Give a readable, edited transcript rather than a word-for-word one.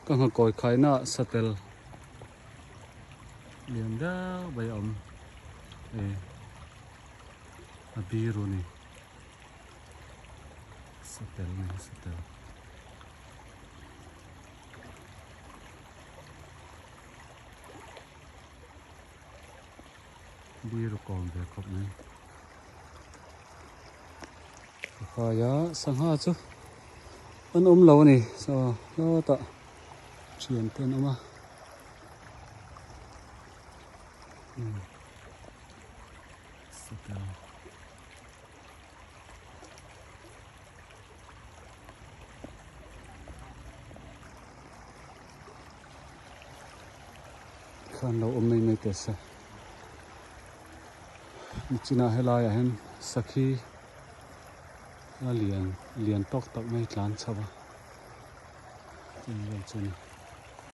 Kang hakoi khai na satel lian da bay om abiru ni satel biru kom ve khop ni khaya sangha chu an lo ni so lo ta thian ten ama satel khan lo nei te sa china helai a hen sakhi lian tok tak mai tlan chawa tin lo chuni